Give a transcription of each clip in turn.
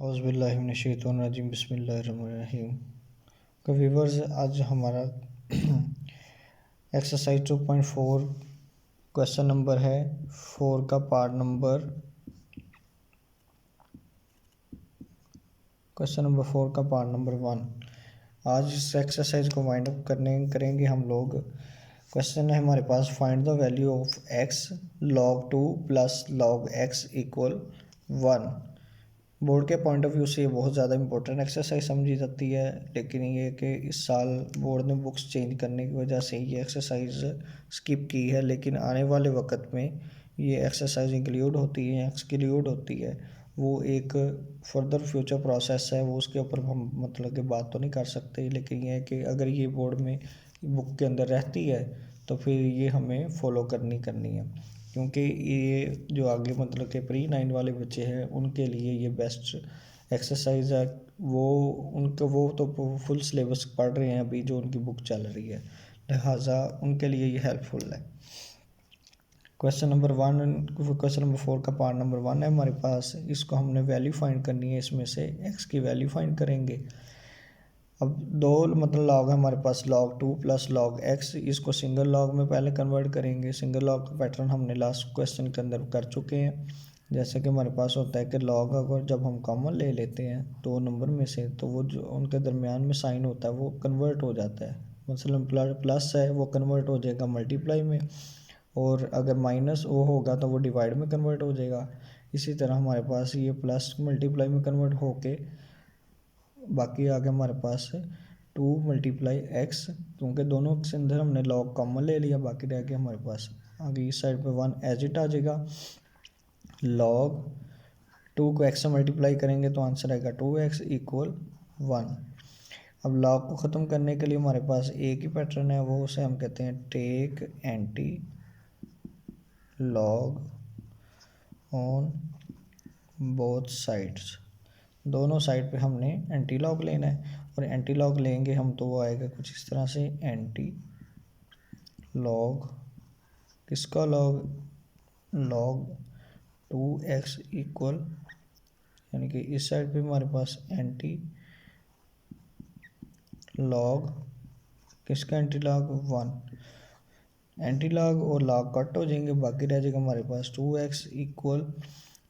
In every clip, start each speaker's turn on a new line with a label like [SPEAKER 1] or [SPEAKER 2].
[SPEAKER 1] औज़ुबिल्लाहिमिनश्शैतानिर्रजीम बिस्मिल्लाहिर्रहमानिर्रहीम। तो व्यूवर्स, आज हमारा एक्सरसाइज 2.4 क्वेश्चन नंबर है 4 का पार्ट नंबर क्वेश्चन नंबर 4 का पार्ट नंबर 1। आज इस एक्सरसाइज को वाइंड अप करेंगे हम लोग। क्वेश्चन है हमारे पास, find the value of x log 2 plus log x equal 1। Board के पॉइंट ऑफ व्यू से ये बहुत ज़्यादा इंपॉर्टेंट एक्सरसाइज समझी जाती है, लेकिन ये कि इस साल बोर्ड ने बुक्स चेंज करने की वजह से ये एक्सरसाइज स्किप की है, लेकिन आने वाले वक्त में ये एक्सरसाइज इंक्लूड होती है, एक्सक्लूड होती है। वो एक फर्दर फ्यूचर प्रोसेस है, वो उसके ऊपर हम मतलब कि बात तो नहीं कर सकते, लेकिन ये है कि अगर ये बोर्ड में बुक के अंदर रहती है तो फिर ये हमें फॉलो करनी है, क्योंकि ये जो आगे मतलब के प्री 9 वाले बच्चे हैं उनके लिए ये बेस्ट एक्सरसाइज है। वो तो फुल सिलेबस पढ़ रहे हैं अभी, जो उनकी बुक चल रही है, लिहाजा उनके लिए ये हेल्पफुल है। क्वेश्चन नंबर 4 का पार्ट नंबर 1 है हमारे पास। इसको हमने वैल्यू फाइंड करनी है, इसमें से x की वैल्यू फाइंड करेंगे। अब दो मतलब लॉग है हमारे पास, log 2 प्लस log x। इसको सिंगल लॉग में पहले कन्वर्ट करेंगे। सिंगल लॉग का पैटर्न हमने लास्ट क्वेश्चन के अंदर कर चुके हैं। जैसे कि हमारे पास होता है कि लॉग अगर जब हम कॉमन ले लेते हैं दो नंबर में से, तो वो जो उनके दरमियान में साइन होता है वो कन्वर्ट हो जाता है। मसलन प्लस है वो कन्वर्ट हो जाएगा मल्टीप्लाई में, और अगर माइनस वो होगा तो वो डिवाइड में कन्वर्ट हो जाएगा। इसी तरह हमारे पास ये प्लस मल्टीप्लाई में कन्वर्ट होके बाकी आ गया हमारे पास 2 मल्टीप्लाई एक्स, क्योंकि दोनों के अंदर हमने लॉग कॉमन ले लिया, बाकी रह गया हमारे पास आगे इस साइड पे 1 एज इट आ जाएगा। लॉग 2 को x से मल्टीप्लाई करेंगे तो आंसर आएगा 2x इक्वल 1। अब लॉग को ख़त्म करने के लिए हमारे पास एक ही पैटर्न है, वो उसे हम कहते हैं take antilog on both sides. दोनों साइड पे हमने एंटी लॉग लेना है, और एंटी लॉग लेंगे हम तो वो आएगा कुछ इस तरह से, एंटी लॉग किसका लॉग 2x इक्वल, यानी कि इस साइड पे हमारे पास एंटी लॉग किसका एंटी लॉग 1। एंटी लॉग और लॉग कट हो जाएंगे, बाकी रह जाएगा हमारे पास 2x equal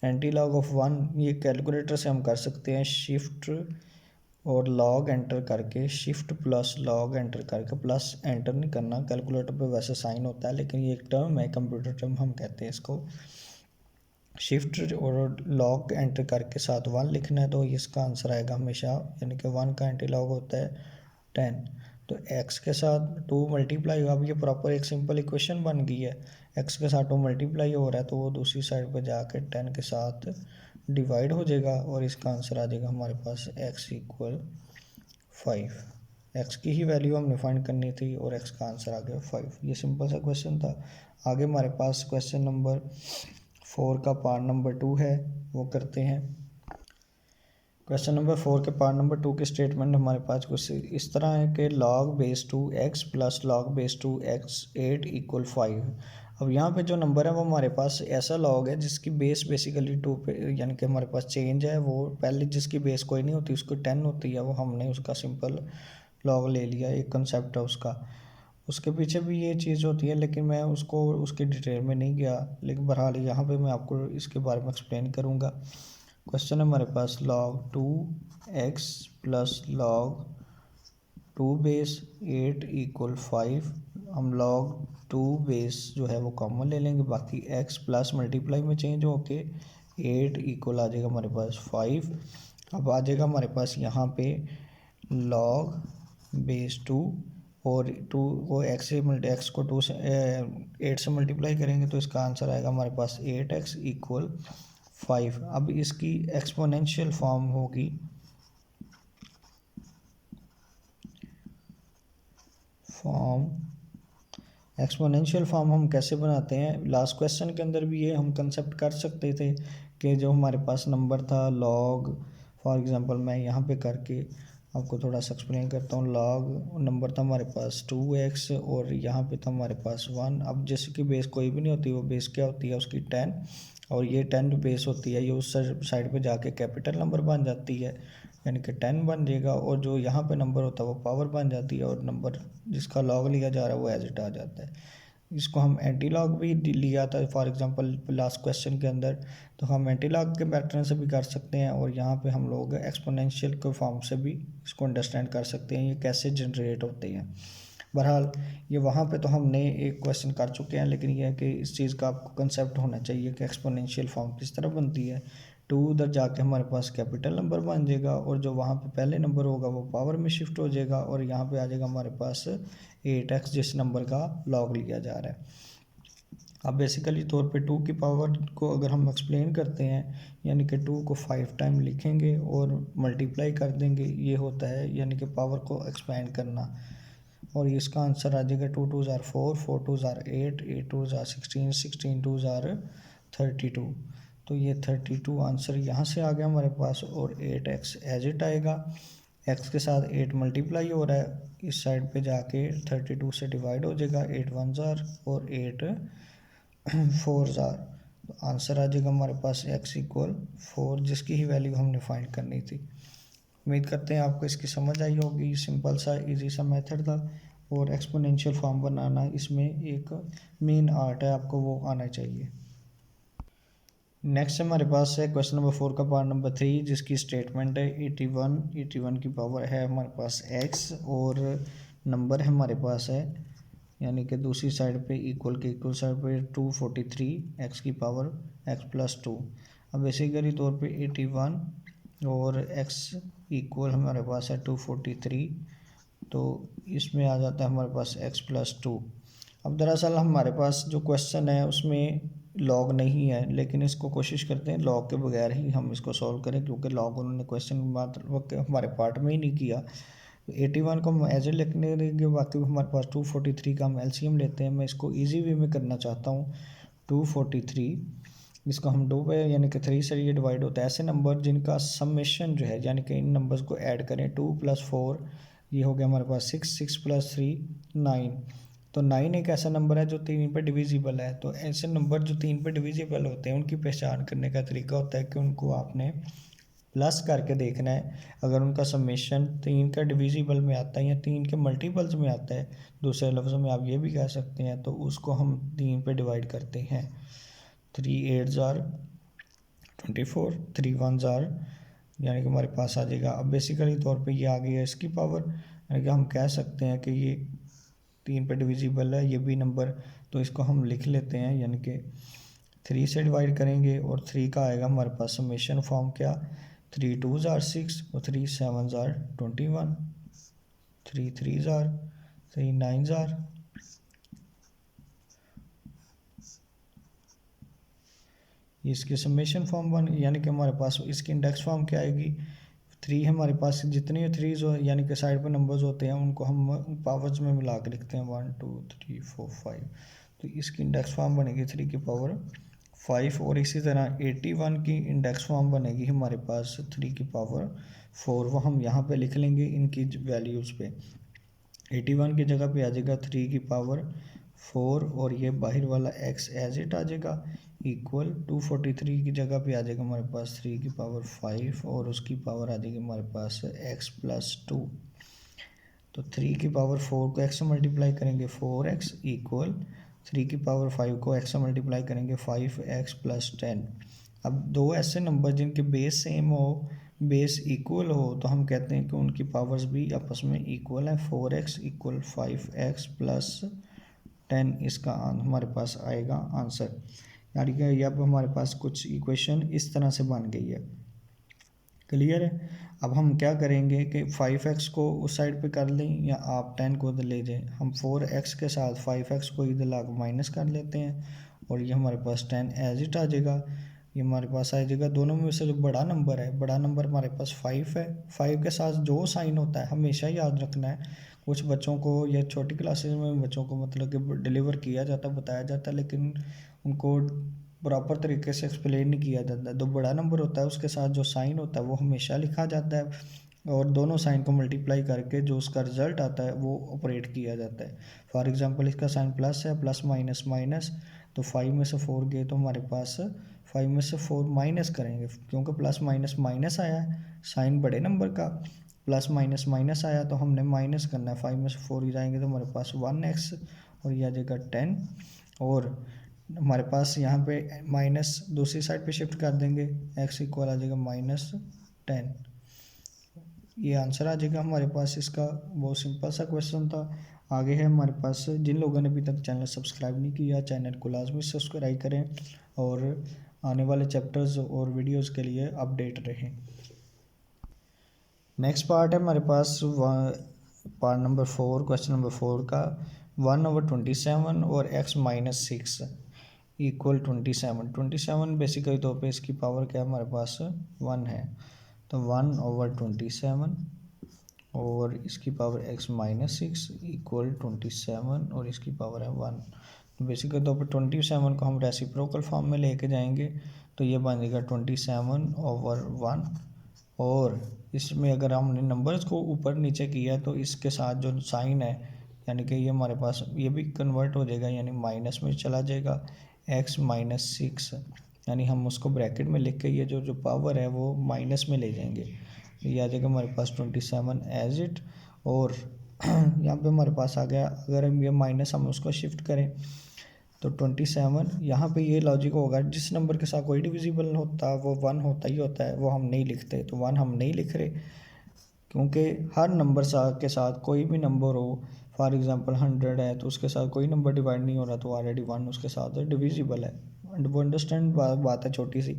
[SPEAKER 1] anti log of 1। ये कैलकुलेटर से हम कर सकते हैं, शिफ्ट और लॉग एंटर करके, शिफ्ट प्लस लॉग एंटर करके, प्लस एंटर नहीं करना, कैलकुलेटर पे वैसे साइन होता है, लेकिन ये एक टर्म है, कंप्यूटर टर्म हम कहते हैं इसको। शिफ्ट और लॉग एंटर करके साथ 1 लिखना है, तो इसका आंसर आएगा हमेशा, यानी कि 1 का एंटी लॉग होता है 10। तो x के साथ 2 मल्टीप्लाई, अब ये प्रॉपर एक सिंपल इक्वेशन बन गई है। x के साथ 2 मल्टीप्लाई हो रहा है तो वो दूसरी साइड पे जाकर 10 के साथ डिवाइड हो जाएगा, और इसका आंसर आ जाएगा हमारे पास x इक्वल 5। x की ही वैल्यू हमने फाइंड करनी थी और x का आंसर आ गया 5। ये सिंपल सा क्वेश्चन था। आगे हमारे पास क्वेश्चन नंबर 4 का पार्ट नंबर 2 है, वो करते हैं। क्वेश्चन नंबर 4 के पार्ट नंबर 2 के स्टेटमेंट हमारे पास कुछ इस तरह है कि log base 2x plus log base 2x 8 equal 5। अब यहाँ पे जो नंबर है वो हमारे पास ऐसा log है जिसकी बेस बेसिकली 2 पे, यानी कि हमारे पास चेंज है, वो पहले जिसकी बेस कोई नहीं होती उसको 10 होती है, वो हमने उसका सिंपल log ले लिया, एक कंसेप्ट है उसका। उसके पीछे भी ये चीज़ होती है, लेकिन मैं उसको उसकी डिटेल में नहीं गया, लेकिन बहरहाल यहाँ पे मैं आपको इसके बारे में एक्सप्लेन करूँगा। क्वेश्चन है हमारे पास log 2x plus log 2 base 8 equal 5। हम log 2 बेस जो है वो कॉमन ले लेंगे, बाकी x प्लस मल्टीप्लाई में चेंज होके 8 इक्वल आ जाएगा हमारे पास 5। अब आ जाएगा हमारे पास यहाँ पे log बेस 2, और 2 को x को 2 से 8 से मल्टीप्लाई करेंगे तो इसका आंसर आएगा हमारे पास 8x इक्वल 5। अब इसकी एक्सपोनेंशियल फॉर्म होगी, एक्सपोनेंशियल फॉर्म हम कैसे बनाते हैं, लास्ट क्वेश्चन के अंदर भी ये हम कंसेप्ट कर सकते थे कि जो हमारे पास नंबर था log, फॉर एग्जांपल मैं यहाँ पे करके आपको थोड़ा सा एक्सप्लेन करता हूँ। log नंबर था हमारे पास 2x और यहाँ पे था हमारे पास 1। अब जैसे कि बेस कोई भी नहीं होती, वो बेस क्या होती है उसकी 10, और ये 10 बेस होती है, ये उस साइड पे जाके कैपिटल नंबर बन जाती है, यानी कि 10 बन जाएगा, और जो यहाँ पे नंबर होता है वो पावर बन जाती है, और नंबर जिसका लॉग लिया जा रहा है वो एज इट आ जाता है। इसको हम एंटी लॉग भी लिया था फॉर एग्जांपल लास्ट क्वेश्चन के अंदर, तो हम एंटी लॉग के पैटर्न से भी कर सकते हैं, और यहाँ पे हम लोग एक्सपोनेंशियल के फॉर्म से भी इसको अंडरस्टैंड कर सकते हैं ये कैसे जनरेट होते हैं। बहरहाल ये वहाँ पे तो हमने एक क्वेश्चन कर चुके हैं, लेकिन यह है कि इस चीज़ का आपको कंसेप्ट होना चाहिए कि एक्सपोनेंशियल फॉर्म किस तरह बनती है। 2 उधर जाके हमारे पास कैपिटल नंबर बन जाएगा, और जो वहाँ पे पहले नंबर होगा वो पावर में शिफ्ट हो जाएगा, और यहाँ पे आ जाएगा हमारे पास 8x जिस नंबर का लॉग लिया जा रहा है। अब बेसिकली तौर पे 2 की पावर को अगर हम एक्सप्लेन करते हैं, यानी कि 2 को 5 टाइम लिखेंगे और मल्टीप्लाई कर देंगे, ये होता है यानी कि पावर को एक्सपेंड करना, और इसका आंसर आ जाएगा 2 2 ज़ार 4, 4 2 ज़ार 8, 8 2 ज़ार 16, 16 2 ज़ार 32। तो ये 32 आंसर यहाँ से आ गया हमारे पास, और 8x एज इट आएगा, x के साथ 8 मल्टीप्लाई हो रहा है, इस साइड पे जाके 32 से डिवाइड हो जाएगा, 8 1 ज़ार और 8 4 ज़ार। तो आंसर आ जाएगा हमारे पास x इक्वल 4, जिसकी ही वैल्यू हमने फाइंड करनी थी। उम्मीद करते हैं आपको इसकी समझ आई होगी। सिंपल सा इजी सा मेथड था, और एक्सपोनेंशियल फॉर्म बनाना इसमें एक मेन आर्ट है, आपको वो आना चाहिए। नेक्स्ट हमारे पास है क्वेश्चन नंबर 4 का पार्ट नंबर 3, जिसकी स्टेटमेंट है 81 की पावर है हमारे पास x, और नंबर है हमारे पास है, यानी कि दूसरी साइड पे इक्वल के इक्वल साइड पे 243 x की पावर x प्लस 2। अब बेसिकली तौर पे 81 और x इक्वल हमारे पास है 243, तो इसमें आ जाता है हमारे पास x प्लस 2। अब दरअसल हमारे पास जो क्वेश्चन है उसमें लॉग नहीं है, लेकिन इसको कोशिश करते हैं लॉग के बगैर ही हम इसको सॉल्व करें, क्योंकि लॉग उन्होंने क्वेश्चन मात्र हमारे पार्ट में ही नहीं किया। तो 81 को हम एज ए लिखने देंगे, बाकी हमारे पास 243 का हम एलसीएम लेते हैं। मैं इसको ईजी वे में करना चाहता हूँ। 243 इसको हम 2 पे यानी कि 3 से ये डिवाइड होता है, ऐसे नंबर जिनका समेशन जो है, यानी कि इन नंबर्स को ऐड करें, 2 + 4 ये हो गया हमारे पास 6, 6 + 3 9। तो 9 एक ऐसा नंबर है जो 3 पे डिविजिबल है। तो ऐसे नंबर जो 3 पे डिविजिबल होते हैं उनकी पहचान करने का तरीका होता है कि उनको आपने प्लस करके देखना है। अगर उनका समेशन 3 का डिविजिबल में आता है या 3 के मल्टीपल्स में आता है, दूसरे लफ्ज़ों में आप ये भी कह सकते हैं, तो उसको हम 3 पे डिवाइड करते हैं। 3 8 ज़ार 24, 3 1 ज़ार, यानी कि हमारे पास आ जाएगा। अब बेसिकली तौर पे ये आ गई है इसकी पावर, यानी कि हम कह सकते हैं कि ये 3 पे डिविजिबल है ये भी नंबर, तो इसको हम लिख लेते हैं, यानी कि 3 से डिवाइड करेंगे और 3 का आएगा हमारे पास समेशन फॉर्म क्या, 3 2 ज़ार 6 और 3 7 ज़ार 21, 3 3 ज़ार 3 9 ज़ार, इसके समेशन फॉर्म बन, यानी कि हमारे पास इसकी इंडेक्स फॉर्म क्या आएगी, 3 हमारे पास जितने 3 जो यानी कि साइड पर नंबर्स होते हैं उनको हम पावर्स में मिला के लिखते हैं 1 2 3 4 5। तो इसकी इंडेक्स फॉर्म बनेगी 3 की पावर 5, और इसी तरह 81 की इंडेक्स फॉर्म बनेगी हमारे पास 3 की पावर 4। वो हम यहाँ पे लिख लेंगे इनकी वैल्यूज़ पे। 81 की जगह पे आ जाएगा 3 की पावर 4, और ये बाहर वाला x एज इट आ जाएगा, इक्वल 243 की जगह पे आ जाएगा हमारे पास 3 की पावर 5, और उसकी पावर आ जाएगी हमारे पास x प्लस 2। तो 3 की पावर 4 को x से मल्टीप्लाई करेंगे 4x, इक्वल 3 की पावर 5 को x से मल्टीप्लाई करेंगे 5x प्लस 10। अब दो ऐसे नंबर जिनके बेस सेम हो, बेस इक्वल हो, तो हम कहते हैं कि उनकी पावर्स भी आपस में इक्वल है। 4x इक्वल 5x प्लस 10 इसका हमारे पास आएगा आंसर। यानी कि अब हमारे पास कुछ इक्वेशन इस तरह से बन गई है। क्लियर है। अब हम क्या करेंगे कि 5x को उस साइड पे कर लें या आप 10 को इधर ले जाएं। हम 4x के साथ 5x को इधर ला माइनस कर लेते हैं, और ये हमारे पास 10 एज इट आ जाएगा। ये हमारे पास आ जाएगा। दोनों में से जो बड़ा नंबर है, बड़ा नंबर हमारे पास 5 है। 5 के साथ जो साइन होता है हमेशा याद रखना है। कुछ बच्चों को या छोटी क्लासेस में बच्चों को मतलब कि डिलीवर किया जाता है, बताया जाता है, लेकिन उनको प्रॉपर तरीके से एक्सप्लेन नहीं किया जाता है। जो बड़ा नंबर होता है उसके साथ जो साइन होता है वो हमेशा लिखा जाता है, और दोनों साइन को मल्टीप्लाई करके जो उसका रिजल्ट आता है वो ऑपरेट किया जाता है। फॉर एग्जांपल इसका साइन प्लस है, प्लस माइनस माइनस, तो 5 में से 4 गए तो हमारे पास 5 में से 4 माइनस करेंगे, क्योंकि प्लस माइनस माइनस आया है, साइन बड़े नंबर का, प्लस माइनस माइनस आया तो हमने माइनस करना है। 5 में से 4 जाएंगे तो हमारे पास 1x और ये आ जाएगा 10, और हमारे पास यहाँ पे माइनस दूसरी साइड पे शिफ्ट कर देंगे, x इक्वल आ जाएगा -10। ये आंसर आ जाएगा हमारे पास इसका। बहुत सिंपल सा क्वेश्चन था। आगे है हमारे पास, जिन लोगों ने अभी तक चैनल सब्सक्राइब नहीं किया, चैनल को लाजमी सब्सक्राइब करें और आने वाले चैप्टर्स और वीडियोस के लिए अपडेट रहें। नेक्स्ट पार्ट है हमारे पास पार्ट नंबर 4, क्वेश्चन नंबर 4 का 1/27 और x-6 इक्वल 27 बेसिकली तो पे इसकी पावर क्या है हमारे पास 1 है, तो 1/27 और इसकी पावर x-6 इक्वल 27 और इसकी पावर है 1। तो बेसिकली तो पे 27 को हम रेसिप्रोकल फॉर्म में लेके जाएंगे तो ये बन जाएगा 27/1, और इसमें अगर हमने नंबर्स को ऊपर नीचे किया तो इसके साथ जो साइन है यानी कि ये हमारे पास ये भी कन्वर्ट हो जाएगा, यानी माइनस में चला जाएगा, x-6 यानी हम उसको ब्रैकेट में लिख के ये जो पावर है वो माइनस में ले जाएंगे। ये आ जाएगा हमारे पास 27 एज इट, और यहाँ पे हमारे पास आ गया, अगर हम ये माइनस हम उसको शिफ्ट करें तो 27, यहाँ पे ये लॉजिक होगा जिस नंबर के साथ कोई डिविजिबल होता वो 1 होता ही होता है, वो हम नहीं लिखते, तो 1 हम नहीं लिख रहे क्योंकि हर नंबर के साथ कोई भी नंबर हो, फॉर एग्जांपल 100 है तो उसके साथ कोई नंबर डिवाइड नहीं हो रहा तो ऑलरेडी 1 उसके साथ डिविजिबल है। वो अंडरस्टैंड बात है छोटी सी।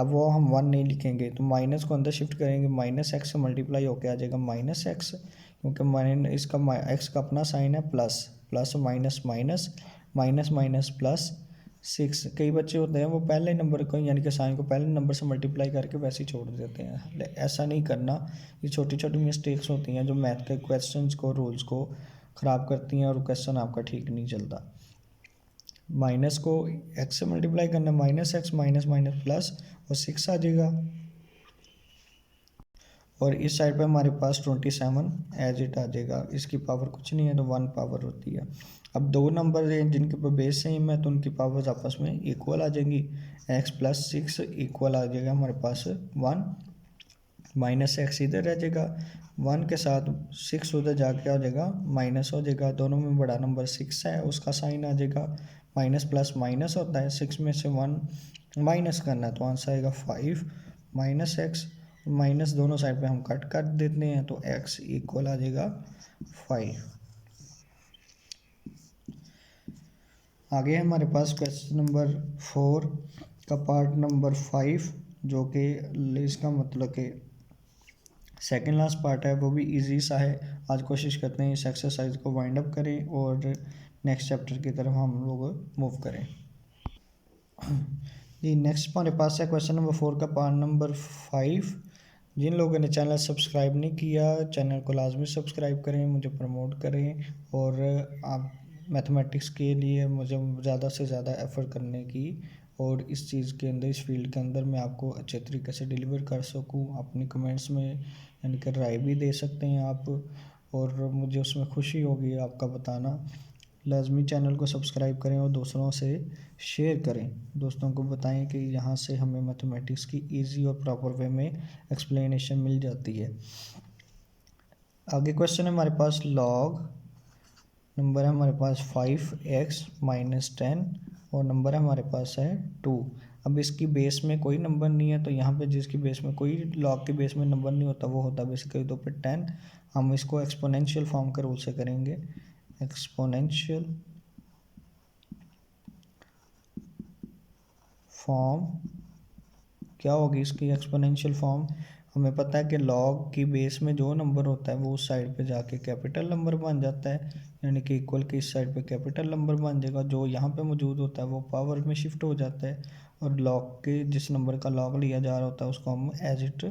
[SPEAKER 1] अब वो हम 1 नहीं लिखेंगे तो माइनस को अंदर शिफ्ट करेंगे, -x से मल्टीप्लाई होकर आ जाएगा -x, क्योंकि माइन इसका x का अपना साइन है plus, plus minus minus, minus minus plus 6। कई बच्चे होते हैं वो पहले नंबर को यानी कि साइन को पहले नंबर से मल्टीप्लाई करके वैसे ही छोड़ देते हैं, ऐसा नहीं करना। ये छोटी छोटी मिस्टेक्स होती हैं जो मैथ के क्वेश्चंस को, रूल्स को ख़राब करती हैं और क्वेश्चन आपका ठीक नहीं चलता। माइनस को x से मल्टीप्लाई करना, -x माइनस माइनस प्लस और 6 आ जाएगा, और इस साइड पे हमारे पास 27 एज इट आ जाएगा। इसकी पावर कुछ नहीं है तो 1 पावर होती है। अब दो नंबर हैं जिनके पर बेस सेम है तो उनकी पावर्स आपस में इक्वल आ जाएंगी, x+6 इक्वल आ जाएगा हमारे पास 1, -x इधर रह जाएगा, 1 के साथ 6 उधर जाके आ जाएगा माइनस हो जाएगा, दोनों में बड़ा नंबर 6 है उसका साइन आ जाएगा, माइनस प्लस माइनस होता है, 6 में से 1 माइनस करना है तो आंसर आएगा 5 -x, माइनस दोनों साइड पे हम कट कर देते हैं तो x इक्वल आ जाएगा 5। आगे हमारे पास क्वेश्चन नंबर 4 का पार्ट नंबर 5, जो कि इसका मतलब कि सेकेंड लास्ट पार्ट है, वो भी इजी सा है। आज कोशिश करते हैं इस एक्सरसाइज को वाइंड अप करें और नेक्स्ट चैप्टर की तरफ हम लोग मूव करें। जी नेक्स्ट हमारे पास है क्वेश्चन नंबर 4 का पार्ट नंबर 5। जिन लोगों ने चैनल सब्सक्राइब नहीं किया, चैनल को लाजमी सब्सक्राइब करें, मुझे प्रमोट करें, और आप मैथमेटिक्स के लिए मुझे ज़्यादा से ज़्यादा एफ़र्ट करने की, और इस चीज़ के अंदर, इस फील्ड के अंदर मैं आपको अच्छे तरीके से डिलीवर कर सकूं। अपनी कमेंट्स में यानी कि राय भी दे सकते हैं आप, और मुझे उसमें खुशी होगी आपका बताना। लाजमी चैनल को सब्सक्राइब करें और दूसरों से शेयर करें, दोस्तों को बताएं कि यहाँ से हमें मैथमेटिक्स की इजी और प्रॉपर वे में एक्सप्लेनेशन मिल जाती है। आगे क्वेश्चन है हमारे पास, लॉग नंबर है हमारे पास 5x-10 और नंबर है हमारे पास है 2। अब इसकी बेस में कोई नंबर नहीं है तो यहाँ पे जिसकी बेस में कोई, लॉग के बेस में नंबर नहीं होता वो होता है बेसिकली तो पे 10। हम इसको एक्सपोनेंशियल फॉर्म के रूल से करेंगे। एक्सपोनेंशियल फॉर्म क्या होगी इसकी? एक्सपोनेंशियल फॉर्म हमें पता है कि लॉग की बेस में जो नंबर होता है वो उस साइड पे जाके कैपिटल नंबर बन जाता है, यानी कि इक्वल की इस साइड पे कैपिटल नंबर बन जाएगा, जो यहाँ पे मौजूद होता है वो पावर में शिफ्ट हो जाता है, और लॉग के जिस नंबर का लॉग लिया जा रहा होता है उसको हम एज इट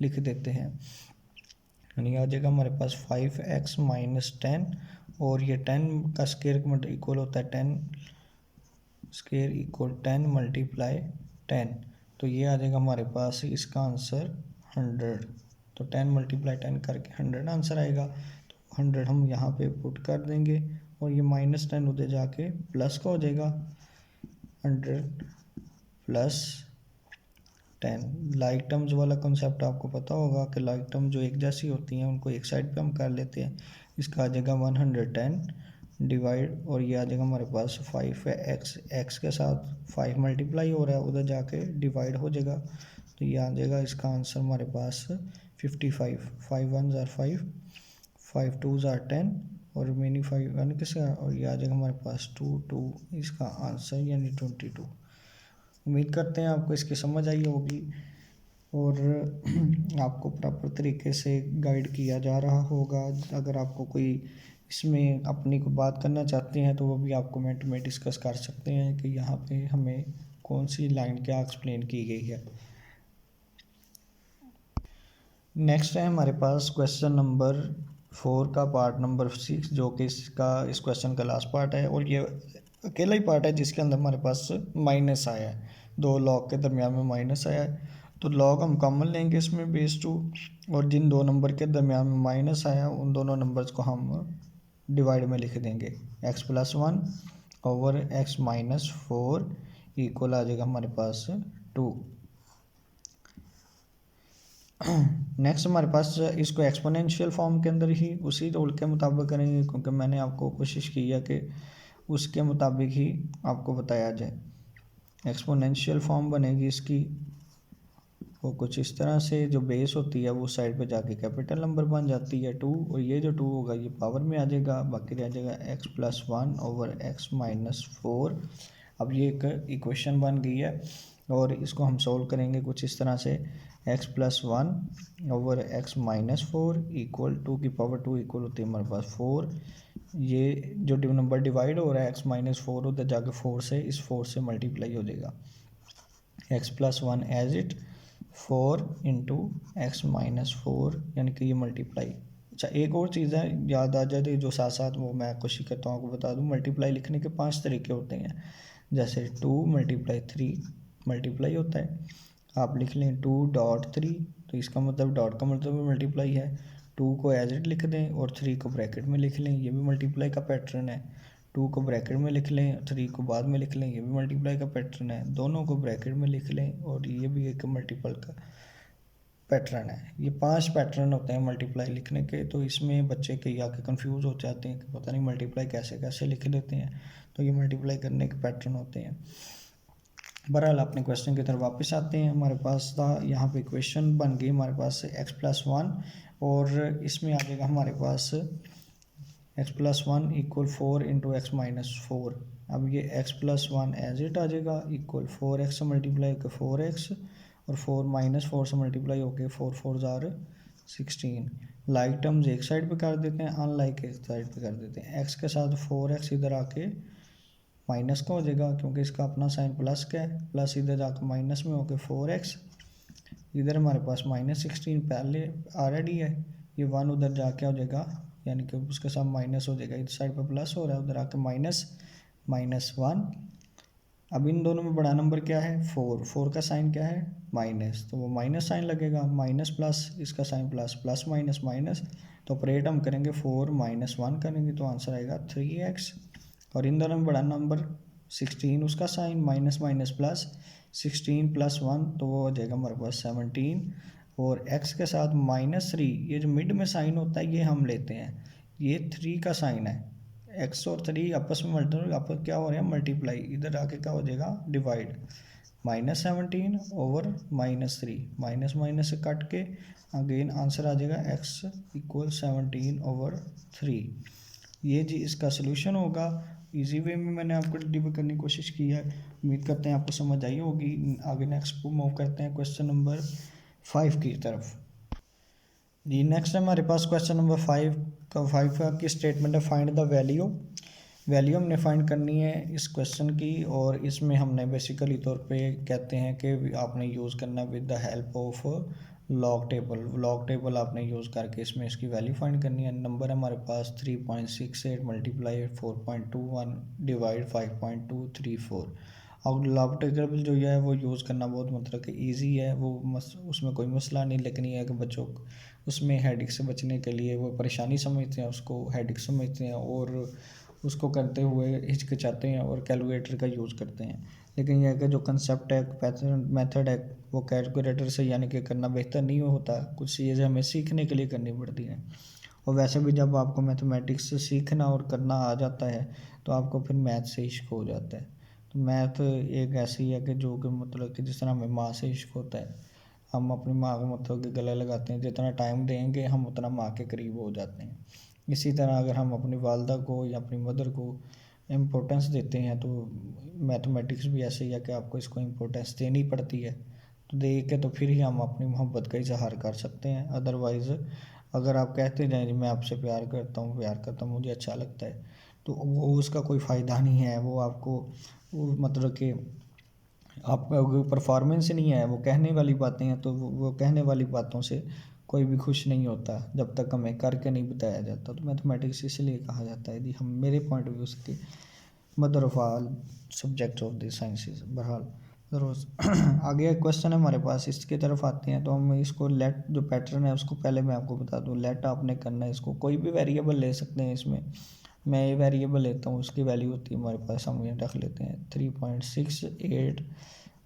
[SPEAKER 1] लिख देते हैं। यानी आ जाएगा हमारे पास 5x-10, और ये 10 का स्क्वायर इक्वल होता है 10 स्क्वायर इक्वल 10 मल्टीप्लाई 10, तो ये आ जाएगा हमारे पास इसका आंसर 100। तो 10 मल्टीप्लाई 10 करके 100 आंसर आएगा, तो 100 हम यहाँ पे पुट कर देंगे, और ये -10 उधर जाके प्लस का हो जाएगा 100 प्लस 10। लाइक टर्म्स वाला कॉन्सेप्ट आपको पता होगा कि लाइक टर्म जो एक जैसी होती हैं उनको एक साइड पे हम कर लेते हैं। इसका आ जाएगा 110 डिवाइड, और ये आ जाएगा हमारे पास 5 है, एक्स के साथ 5 मल्टीप्लाई हो रहा है, उधर जाके डिवाइड हो जाएगा, तो ये आ जाएगा इसका आंसर हमारे पास 55। 5 1 ज़ार 5, 5 2 ज़ार 10, और रिमेनिंग 5 वन किसका, और ये आ जाएगा हमारे पास 2 2, इसका आंसर यानी 22। उम्मीद करते हैं आपको इसकी समझ आई होगी और आपको प्रॉपर तरीके से गाइड किया जा रहा होगा। अगर आपको कोई इसमें अपनी को बात करना चाहते हैं तो वो भी आप कमेंट में डिस्कस कर सकते हैं कि यहाँ पे हमें कौन सी लाइन क्या एक्सप्लेन की गई है। नेक्स्ट है हमारे पास क्वेश्चन नंबर 4 का पार्ट नंबर 6, जो कि इस क्वेश्चन का लास्ट पार्ट है, और ये अकेला ही पार्ट है जिसके अंदर हमारे पास माइनस आया है, दो लॉग के दरमियान में माइनस आया है। तो लॉग हम कॉमन लेंगे इसमें बेस 2, और जिन दो नंबर के दरमियान में माइनस आया उन दोनों नंबर्स को हम डिवाइड में लिख देंगे। x+1 ओवर x-4 इक्वल आ जाएगा हमारे पास 2। नेक्स्ट हमारे पास इसको एक्सपोनेंशियल फॉर्म के अंदर ही उसी रूल के मुताबिक करेंगे, क्योंकि मैंने आपको कोशिश की है कि उसके मुताबिक ही आपको बताया जाए। एक्सपोनेंशियल फॉर्म बनेगी इसकी वो कुछ इस तरह से, जो बेस होती है वो साइड पे जाके कैपिटल नंबर बन जाती है 2, और ये जो 2 होगा ये पावर में आ जाएगा, बाकी रह जाएगा x+1 ओवर x-4। अब ये एक इक्वेशन बन गई है और इसको हम सोल्व करेंगे कुछ इस तरह से। x+1 ओवर x-4 इक्वल 2 की पावर 2 इक्वल होती है हमारे पास 4। ये जो नंबर डिवाइड हो रहा है x-4 उधर जाके 4 से, इस 4 से मल्टीप्लाई हो जाएगा। x+1 as it 4 into x-4, यानी कि ये मल्टीप्लाई। अच्छा, एक और चीज़ है याद आ जाए जो साथ साथ वो मैं कोशिश करता हूँ आपको बता दूँ। मल्टीप्लाई लिखने के 5 तरीके होते हैं, जैसे 2 × 3 मल्टीप्लाई होता है। आप लिख लें 2.3, तो इसका मतलब डॉट का मतलब मल्टीप्लाई है। 2 को एज इट लिख दें और 3 को ब्रैकेट में लिख लें, ये भी मल्टीप्लाई का पैटर्न है। 2 को ब्रैकेट में लिख लें, 3 को बाद में लिख लें, ये भी मल्टीप्लाई का पैटर्न है। दोनों को ब्रैकेट में लिख लें और ये भी एक मल्टीपल का पैटर्न है। ये 5 पैटर्न होते हैं मल्टीप्लाई लिखने के। तो इसमें बच्चे कई आके कंफ्यूज हो जाते हैं कि पता नहीं मल्टीप्लाई कैसे कैसे लिख लेते हैं, तो ये मल्टीप्लाई करने के पैटर्न होते हैं। बहरहाल अपने क्वेश्चन की तरफ वापस आते हैं। हमारे पास था यहाँ पे इक्वेशन बन गई हमारे पास x+1, और इसमें आ जाएगा हमारे पास x+1 इक्वल 4 इंटू x-4। अब ये x+1 एज इट आ जाएगा इक्वल 4x से मल्टीप्लाई होकर 4x, और 4 - 4 से मल्टीप्लाई होकर 4 4 ज़ार 16। लाइक टर्म्स एक साइड पे कर देते हैं, अनलाइक एक साइड पे कर देते हैं। x के साथ 4x इधर आके माइनस का हो जाएगा, क्योंकि इसका अपना साइन प्लस का है, प्लस इधर जाकर माइनस में होकर 4x, इधर हमारे पास -16 पहले ऑलरेडी है, ये 1 उधर जाके हो जाएगा, यानी कि उसके साथ माइनस हो जाएगा। इस साइड पर प्लस हो रहा है, उधर आके -1। अब इन दोनों में बड़ा नंबर क्या है 4, 4 का साइन क्या है माइनस, तो वो माइनस साइन लगेगा, माइनस प्लस, इसका sign plus, plus minus minus, तो ऑपरेट हम करेंगे 4 - 1 करेंगे तो आंसर आएगा 3x। और इन दोनों में बड़ा नंबर 16, उसका साइन माइनस माइनस प्लस, 16 + 1 तो वो हो जाएगा हमारे पास 17, और x के साथ -3, ये जो मिड में साइन होता है ये हम लेते हैं, ये 3 का साइन है। x और 3 आपस में आपस क्या हो रहे हैं मल्टीप्लाई, इधर आके क्या हो जाएगा डिवाइड, -17 ओवर -3, माइनस माइनस से कट के अगेन आंसर आ जाएगा x इक्वल 17 ओवर 3। ये जी इसका सोल्यूशन होगा। इजी वे में मैंने आपको डिलीवर करने की कोशिश की है। उम्मीद करते हैं आपको समझ आई होगी। आगे नेक्स्ट को मूव करते हैं क्वेश्चन नंबर 5 की तरफ। जी नेक्स्ट हमारे पास क्वेश्चन नंबर 5 की स्टेटमेंट है फाइंड द वैल्यू हमने फाइंड करनी है इस क्वेश्चन की, और इसमें हमने बेसिकली तौर पे कहते हैं कि आपने यूज़ करना with the help of log table आपने यूज़ करके इसमें इसकी वैल्यू फाइंड करनी है। नंबर हमारे पास 3.68 मल्टीप्लाई 4.21 डिवाइड 5.234। अब लॉग टेबल जो है वो यूज़ करना बहुत मतलब कि ईजी है, वो उसमें कोई मसला नहीं, लेकिन ये है कि बच्चों उसमें हेडिक से बचने के लिए वो परेशानी समझते हैं, उसको हेडिक समझते हैं और उसको करते हुए हिचकिचाते हैं और कैलकुलेटर का यूज़ करते हैं। लेकिन यह कि जो कंसेप्ट है, पैटर्न मेथड है, वो कैलकुलेटर से यानी कि करना बेहतर नहीं होता, कुछ चीज़ें हमें सीखने के लिए करनी पड़ती हैं। और वैसे भी जब आपको मैथमेटिक्स सीखना और करना आ जाता है तो आपको फिर मैथ से इश्क हो जाता है। तो मैथ एक ऐसी है कि जो कि मतलब कि जिस तरह हमें माँ से इश्क होता है, हम अपनी माँ को मतलब कि गले लगाते हैं, जितना टाइम देंगे हम उतना माँ के करीब हो जाते हैं। इसी तरह अगर हम अपनी वालदा को या अपनी मदर को इम्पोर्टेंस देते हैं तो मैथमेटिक्स भी ऐसे ही है कि आपको इसको इम्पोर्टेंस देनी पड़ती है। तो दे के तो फिर ही हम अपनी मोहब्बत का इजहार कर सकते हैं। अदरवाइज़ अगर आप कहते जाएं जी मैं आपसे प्यार करता हूँ, मुझे अच्छा लगता है, तो वो उसका कोई फ़ायदा नहीं है। वो आपको वो मतलब कि आपका कोई परफॉर्मेंस नहीं है, वो कहने वाली बातें हैं। तो वो कहने वाली बातों से कोई भी खुश नहीं होता जब तक हमें करके नहीं बताया जाता। तो मैथमेटिक्स इसलिए कहा जाता है जी, हम मेरे पॉइंट ऑफ व्यू से mother of all subject of the sciences. बहरहाल रोज़ आगे एक क्वेश्चन है हमारे पास, इसकी तरफ आते हैं। तो हम इसको लेट जो पैटर्न है उसको पहले मैं आपको बता दूं। लेट आपने करना है, इसको कोई भी वेरिएबल ले सकते हैं। इसमें मैं ये वेरिएबल लेता हूँ, उसकी वैल्यू होती है हमारे पास, हम ये रख लेते हैं 3.68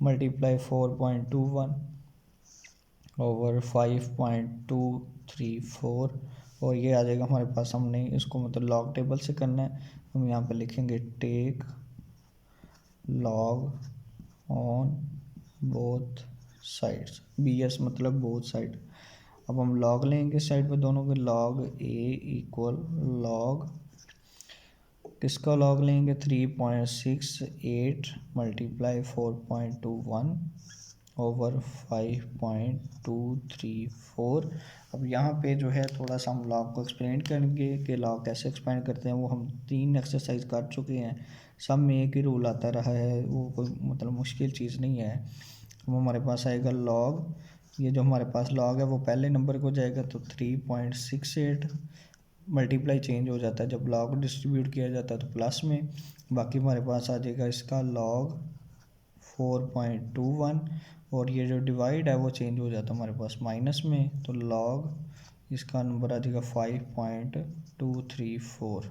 [SPEAKER 1] मल्टीप्लाई 4.21 ओवर 5.234, और ये आ जाएगा हमारे पास। हमने इसको मतलब लॉग टेबल से करना है। हम यहाँ पे लिखेंगे take log on both sides, B S मतलब बोथ साइड। अब हम लॉग लेंगे साइड पे दोनों के, लॉग ए इक्वल लॉग किसका लॉग लेंगे 3.68 मल्टीप्लाई 4.21 ओवर 5.234। अब यहाँ पे जो है थोड़ा सा हम लॉग को एक्सप्लेन करेंगे कि लॉग कैसे एक्सपेंड करते हैं। वो हम 3 एक्सरसाइज कर चुके हैं, सब में एक ही रूल आता रहा है, वो कोई मतलब मुश्किल चीज़ नहीं है। वो हमारे पास आएगा लॉग, ये जो हमारे पास लॉग है वो पहले नंबर को जाएगा, तो 3.68 मल्टीप्लाई चेंज हो जाता है जब लॉग डिस्ट्रीब्यूट किया जाता है तो प्लस में, बाकी हमारे पास आ जाएगा इसका लॉग 4.21, और ये जो डिवाइड है वो चेंज हो जाता है हमारे पास माइनस में, तो लॉग इसका नंबर आ जाएगा 5.234।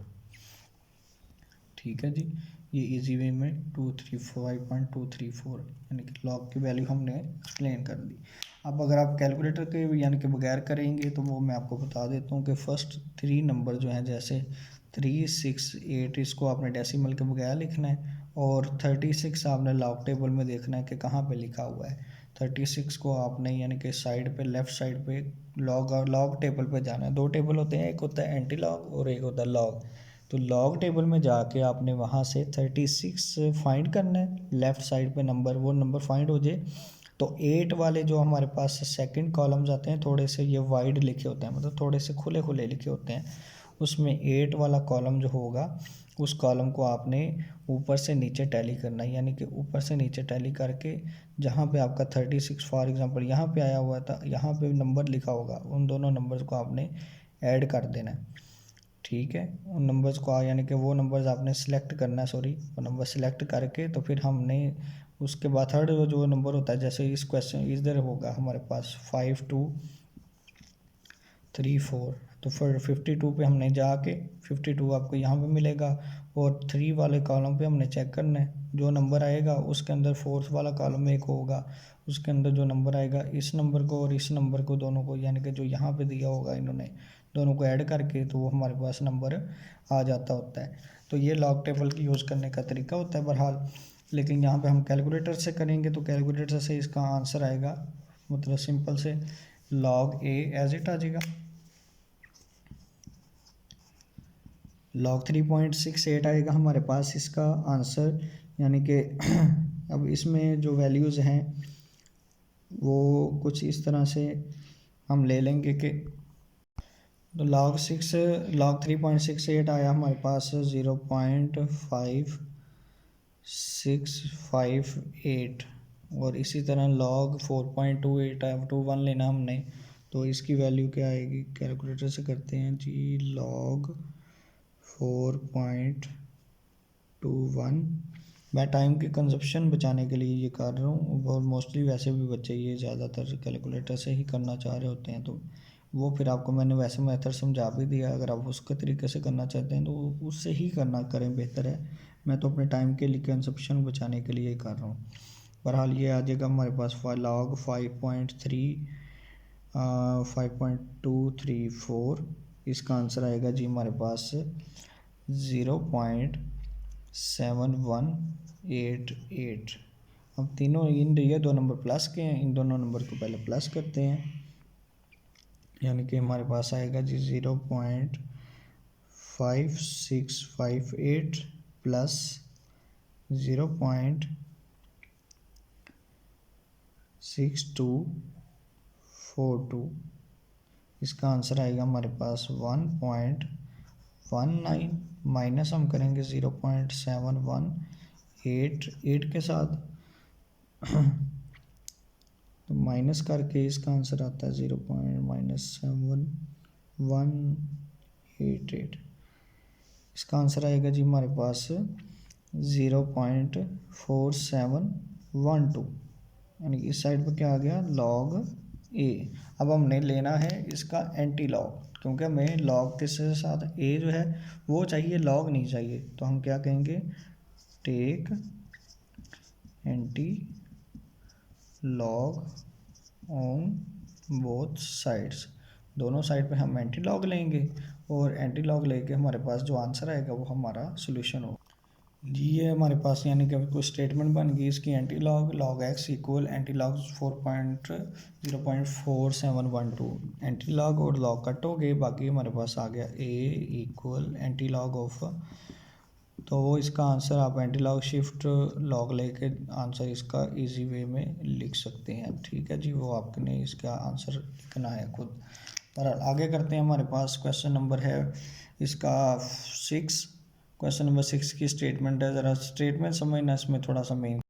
[SPEAKER 1] ठीक है जी, ये इजी वे में 5.234 यानी कि लॉग की वैल्यू हमने एक्सप्लेन कर दी। अब अगर आप कैलकुलेटर के यानी कि बगैर करेंगे तो वो मैं आपको बता देता हूँ कि फर्स्ट 3 नंबर जो हैं, जैसे 368, इसको आपने डेसिमल के बगैर लिखना है, और 36 आपने लॉग टेबल में देखना है कि कहाँ पे लिखा हुआ है। 36 को आपने यानी कि साइड पे लेफ़्ट साइड पे लॉग टेबल पे जाना है। 2 टेबल होते हैं, एक होता है एंटी लॉग और एक होता है लॉग। तो लॉग टेबल में जाके आपने वहाँ से 36 फाइंड करना है, लेफ़्ट साइड पे नंबर, वो नंबर फाइंड हो जाए तो 8 वाले जो हमारे पास सेकंड कॉलम्स आते हैं, थोड़े से ये वाइड लिखे होते हैं, मतलब थोड़े से खुले खुले लिखे होते हैं। उसमें 8 वाला कॉलम जो होगा उस कॉलम को आपने ऊपर से नीचे टैली करना है, यानी कि ऊपर से नीचे टैली करके जहाँ पे आपका 36 फॉर एग्जांपल यहाँ पे आया हुआ था, यहाँ पे नंबर लिखा होगा, उन दोनों नंबर्स को आपने ऐड कर देना है। ठीक है, उन नंबर्स को यानी कि वो नंबर्स आपने सेलेक्ट करना है, सॉरी वो नंबर सेलेक्ट करके तो फिर हमने उसके बाद थर्ड जो नंबर होता है, जैसे इस क्वेश्चन इधर होगा हमारे पास 5234, तो फिर 52 पे हमने जाके 52 आपको यहाँ पे मिलेगा, और 3 वाले कॉलम पे हमने चेक करना है, जो नंबर आएगा उसके अंदर फोर्थ वाला कॉलम एक होगा, उसके अंदर जो नंबर आएगा इस नंबर को और इस नंबर को दोनों को यानी कि जो यहाँ पे दिया होगा इन्होंने दोनों को ऐड करके तो वो हमारे पास नंबर आ जाता होता है। तो ये लॉग टेबल की यूज़ करने का तरीका होता है बहरहाल। लेकिन यहाँ पे हम कैलकुलेटर से करेंगे तो कैलकुलेटर से इसका आंसर आएगा मतलब सिंपल से लॉग ए एज इट आ जाएगा, लॉग 3.68 आएगा हमारे पास इसका आंसर। यानी कि अब इसमें जो वैल्यूज़ हैं वो कुछ इस तरह से हम ले लेंगे कि तो लॉग 3.68 आया हमारे पास 0.5658, और इसी तरह लॉग 4.28 लेना हमने, तो इसकी वैल्यू क्या आएगी, कैलकुलेटर से करते हैं जी, लॉग 4.21। मैं टाइम की कंजप्शन बचाने के लिए ये कर रहा हूँ, और मोस्टली वैसे भी बच्चे ये ज़्यादातर कैलकुलेटर से ही करना चाह रहे होते हैं, तो वो फिर आपको मैंने वैसे मेथड समझा भी दिया। अगर आप उसके तरीके से करना चाहते हैं तो उससे ही करें, बेहतर है। मैं तो अपने टाइम के लिए कंजप्शन बचाने के लिए ही कर रहा हूँ। बहरहाल ये आ जाएगा हमारे पास log 5.234। इसका आंसर आएगा जी हमारे पास 0.7188। अब तीनों ये दो नंबर प्लस के हैं, इन दोनों नंबर को पहले प्लस करते हैं, यानी कि हमारे पास आएगा जी 0.5658 प्लस 0.6242। इसका आंसर आएगा हमारे पास 1.19 माइनस हम करेंगे 0.7188 के साथ तो माइनस करके इसका आंसर आता है 0.7188। इसका आंसर आएगा जी हमारे पास 0.4712, यानी कि इस साइड पर क्या आ गया log a। अब हमने लेना है इसका एंटी लॉग, क्योंकि हमें लॉग के साथ a जो है वो चाहिए, लॉग नहीं चाहिए। तो हम क्या कहेंगे, take antilog on both sides. दोनों साइड पे हम एंटी लॉग लेंगे और एंटी लॉग लेके हमारे पास जो आंसर आएगा वो हमारा सोल्यूशन होगा जी। ये हमारे पास यानी कि कुछ स्टेटमेंट बन गई इसकी। Anti log x equal anti log 0.4712। Anti log और लॉग कट हो गए, बाकी हमारे पास आ गया a equal anti log of. तो वो इसका आंसर आप एंटी लॉग शिफ्ट लॉग लेके आंसर इसका इजी वे में लिख सकते हैं। ठीक है जी, वो आपने इसका आंसर लिखना है खुद। पर आगे करते हैं, हमारे पास क्वेश्चन नंबर है इसका 6। क्वेश्चन नंबर 6 की स्टेटमेंट है, ज़रा स्टेटमेंट समझना, इसमें थोड़ा सा मेन